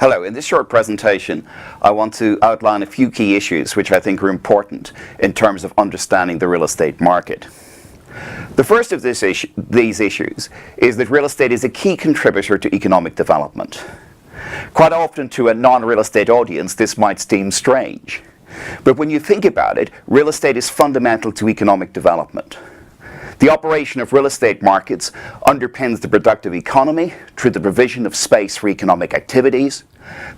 Hello, in this short presentation I want to outline a few key issues which I think are important in terms of understanding the real estate market. The first of these issues is that real estate is a key contributor to economic development. Quite often to a non-real estate audience this might seem strange, but when you think about it, real estate is fundamental to economic development. The operation of real estate markets underpins the productive economy through the provision of space for economic activities,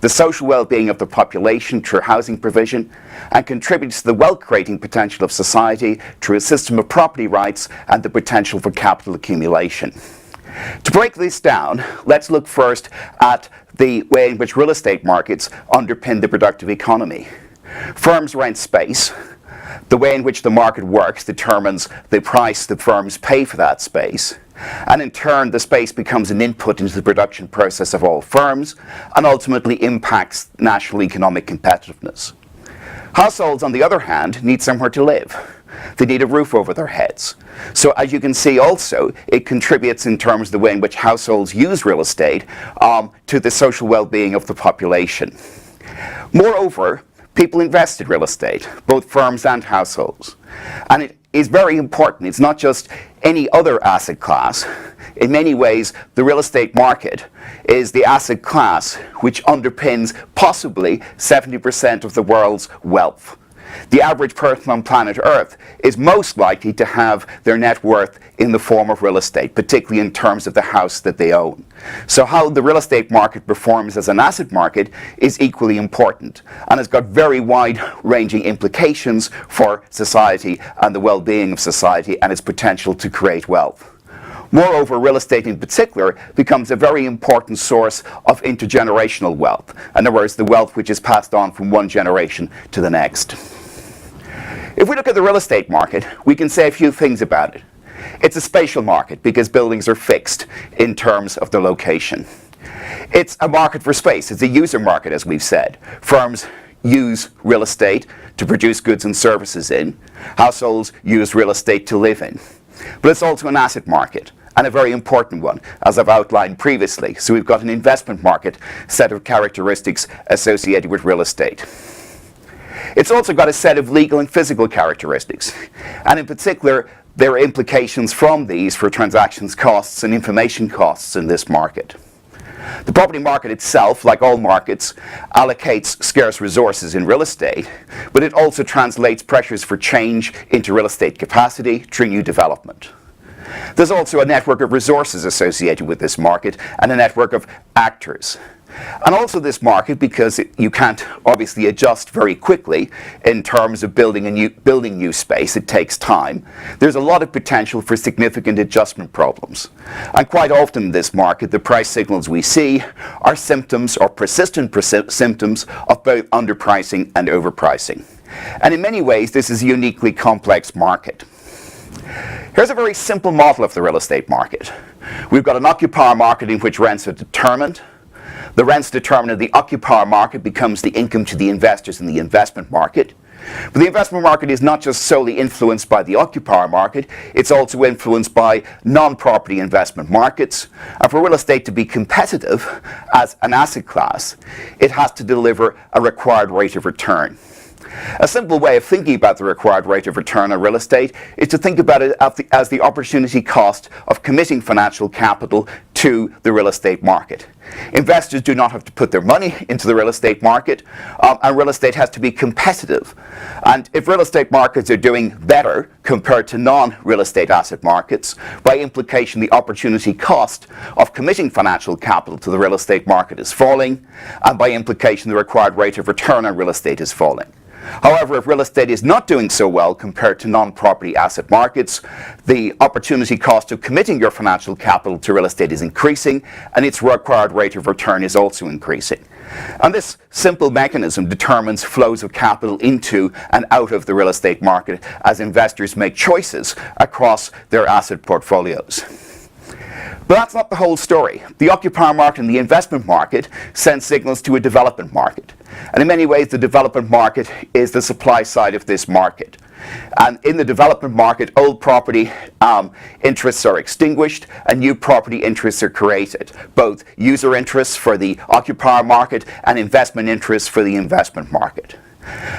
the social well-being of the population through housing provision, and contributes to the wealth-creating potential of society through a system of property rights and the potential for capital accumulation. To break this down, let's look first at the way in which real estate markets underpin the productive economy. Firms rent space. The way in which the market works determines the price the firms pay for that space, and in turn the space becomes an input into the production process of all firms and ultimately impacts national economic competitiveness. Households, on the other hand, need somewhere to live. They need a roof over their heads. So as you can see also, it contributes in terms of the way in which households use real estate to the social well-being of the population. Moreover, people invest in real estate, both firms and households. And it is very important. It's not just any other asset class. In many ways, the real estate market is the asset class which underpins possibly 70% of the world's wealth. The average person on planet Earth is most likely to have their net worth in the form of real estate, particularly in terms of the house that they own. So how the real estate market performs as an asset market is equally important and has got very wide-ranging implications for society and the well-being of society and its potential to create wealth. Moreover, real estate in particular becomes a very important source of intergenerational wealth. In other words, the wealth which is passed on from one generation to the next. If we look at the real estate market, we can say a few things about it. It's a spatial market because buildings are fixed in terms of their location. It's a market for space. It's a user market, as we've said. Firms use real estate to produce goods and services in. Households use real estate to live in. But it's also an asset market, and a very important one, as I've outlined previously. So we've got an investment market set of characteristics associated with real estate. It's also got a set of legal and physical characteristics, and in particular there are implications from these for transactions costs and information costs in this market. The property market itself, like all markets, allocates scarce resources in real estate, but it also translates pressures for change into real estate capacity through new development. There's also a network of resources associated with this market and a network of actors. And also this market, because you can't obviously adjust very quickly in terms of building new space, it takes time. There's a lot of potential for significant adjustment problems. And quite often in this market, the price signals we see are symptoms or persistent symptoms of both underpricing and overpricing. And in many ways, this is a uniquely complex market. Here's a very simple model of the real estate market. We've got an occupier market in which rents are determined. The rents determined in the occupier market becomes the income to the investors in the investment market. But the investment market is not just solely influenced by the occupier market, it's also influenced by non-property investment markets. And for real estate to be competitive as an asset class, it has to deliver a required rate of return. A simple way of thinking about the required rate of return on real estate is to think about it as the opportunity cost of committing financial capital to the real estate market. Investors do not have to put their money into the real estate market, and real estate has to be competitive. And if real estate markets are doing better compared to non-real estate asset markets, by implication the opportunity cost of committing financial capital to the real estate market is falling, and by implication the required rate of return on real estate is falling. However, if real estate is not doing so well compared to non-property asset markets, the opportunity cost of committing your financial capital to real estate is increasing, and its required rate of return is also increasing. And this simple mechanism determines flows of capital into and out of the real estate market as investors make choices across their asset portfolios. But that's not the whole story. The occupier market and the investment market send signals to a development market. And in many ways, the development market is the supply side of this market. And in the development market, old property interests are extinguished and new property interests are created, both user interests for the occupier market and investment interests for the investment market.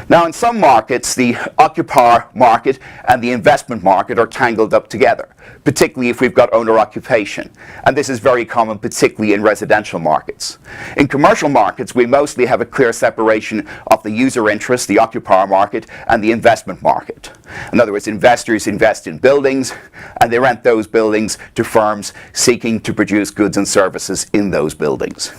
Now, in some markets, the occupier market and the investment market are tangled up together, particularly if we've got owner-occupation. And this is very common, particularly in residential markets. In commercial markets, we mostly have a clear separation of the user interest, the occupier market, and the investment market. In other words, investors invest in buildings, and they rent those buildings to firms seeking to produce goods and services in those buildings.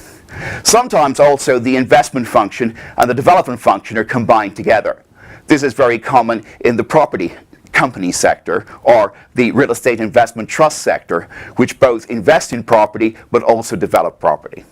Sometimes also the investment function and the development function are combined together. This is very common in the property company sector or the real estate investment trust sector, which both invest in property but also develop property.